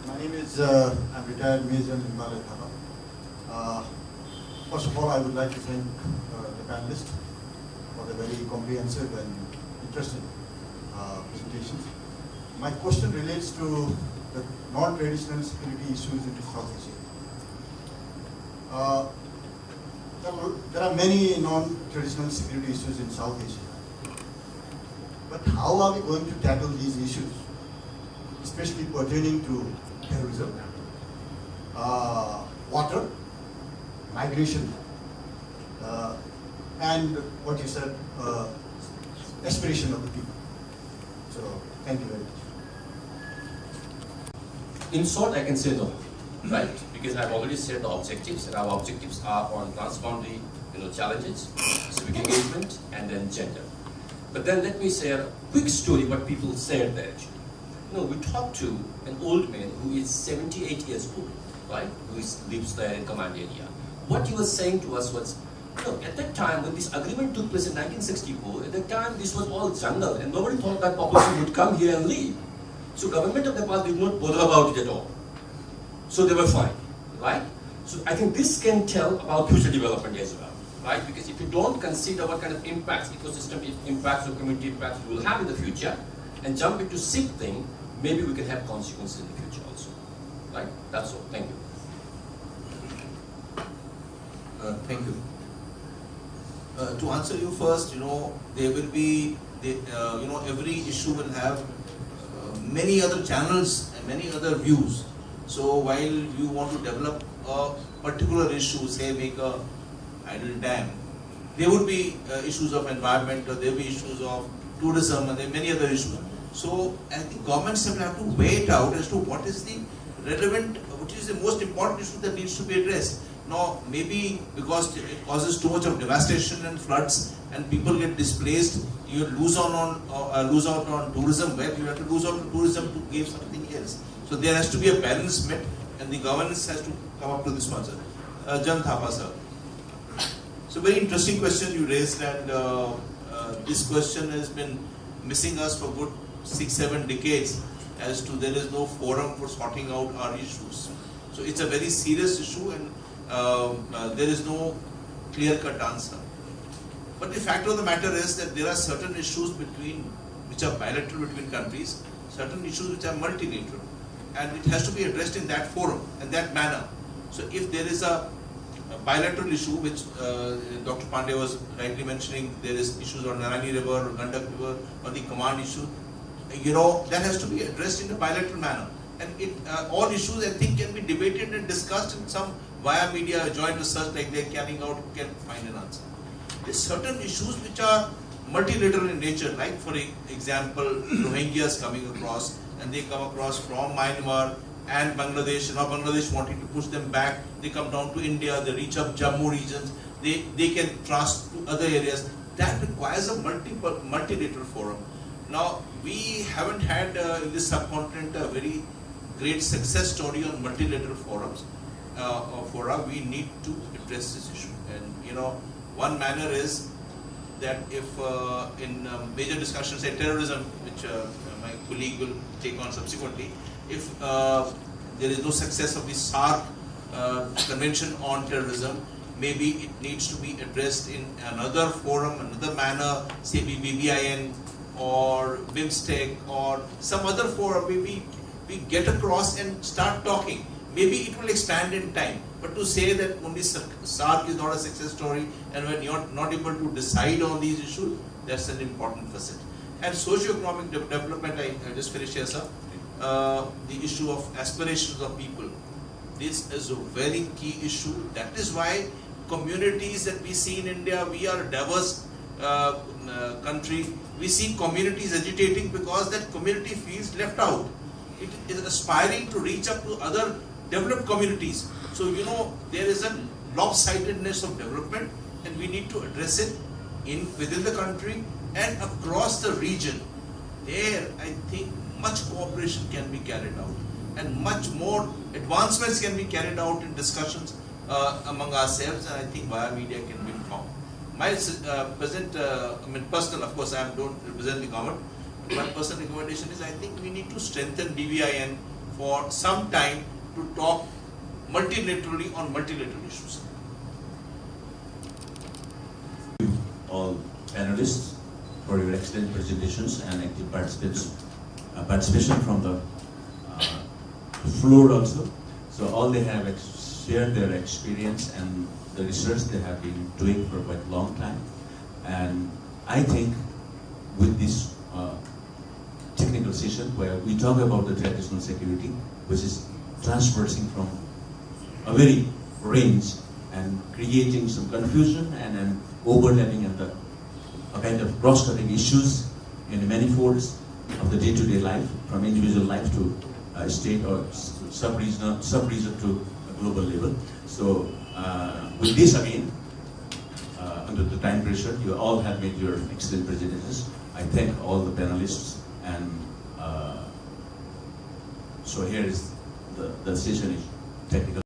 My name is, I'm retired Major Himalaya Thapa. First of all, I would like to thank the panelists for the very comprehensive and interesting presentations. My question relates to the non-traditional security issues in South Asia. There are many non-traditional security issues in South Asia. But how are we going to tackle these issues, especially pertaining to terrorism, water, migration, and what you said, aspiration of the people. So, thank you very much. In short, I can say no, right? Because I've already said the objectives, and our objectives are on transboundary, challenges, civic engagement, and then gender. But then let me share a quick story what people said there actually. We talked to an old man who is 78 years old, right? Who lives there in command area. What he was saying to us was, at that time when this agreement took place in 1964, at that time this was all jungle and nobody thought that population would come here and leave. So government of Nepal did not bother about it at all. So they were fine, right? So I think this can tell about future development as well, right? Because if you don't consider what kind of impacts, ecosystem impacts or community impacts we will have in the future, and jump into sick thing, maybe we can have consequences in the future also, right? That's all. Thank you. Thank you. To answer you first, there will be, every issue will have many other channels and many other views. So while you want to develop a particular issue, say make a idle dam, there would be issues of environment, or there will be issues of tourism, and there are many other issues. So I think governments have to weigh it out as to what is the relevant, which is the most important issue that needs to be addressed. Now, maybe because it causes too much of devastation and floods, and people get displaced, you lose out on tourism. Where you have to lose out on tourism to give something else. So there has to be a balance met, and the governance has to come up to this one, sir. Jan Thapa, sir. So very interesting question you raised, and this question has been missing us for good 6-7 decades, as to there is no forum for sorting out our issues. So it's a very serious issue, and there is no clear-cut answer. But the fact of the matter is that there are certain issues which are bilateral between countries, certain issues which are multilateral, and it has to be addressed in that forum, in that manner. So if there is a bilateral issue, which Dr. Pandey was rightly mentioning, there is issues on Narayani River, or Gandak River, or the command issue, that has to be addressed in a bilateral manner. And all issues I think can be debated and discussed in some via media, joint research like they're carrying out, can find an answer. There's certain issues which are multilateral in nature, like for example, Rohingyas coming across, and they come across from Myanmar and Bangladesh. Now Bangladesh wanting to push them back, they come down to India, they reach up Jammu regions, they can cross to other areas. That requires a multilateral forum. Now we haven't had in this subcontinent a very great success story on multilateral forums. Fora, we need to address this issue. And one manner is that if in major discussions say terrorism, which my colleague will take on subsequently, if there is no success of the SARC Convention on Terrorism, maybe it needs to be addressed in another forum, another manner, say BBIN or BIMSTEC or some other forum. Maybe we get across and start talking. Maybe it will expand in time. But to say that only SARC is not a success story and when you're not able to decide on these issues, that's an important facet. And socio-economic development, I just finished here, sir. The issue of aspirations of people. This is a very key issue. That is why communities that we see in India, we are a diverse country. We see communities agitating because that community feels left out. It is aspiring to reach up to other developed communities. So there is a lopsidedness of development, and we need to address it within the country and across the region. There, I think much cooperation can be carried out, and much more advancements can be carried out in discussions among ourselves, and I think via media can be informed. My personal, of course, I don't represent the government. My personal recommendation is I think we need to strengthen BBIN for some time to talk multilaterally on multilateral issues. All panelists for your excellent presentations and active participation from the floor also. So all they have shared their experience and the research they have been doing for quite a long time. And I think with this technical session where we talk about the traditional security, which is transversing from a very range and creating some confusion and an overlapping and a kind of cross-cutting issues in many folds of the day-to-day life, from individual life to state or sub-region to a global level. So with this again, under the time pressure, you all have made your excellent presentations. I thank all the panelists, and so here is the session is technical.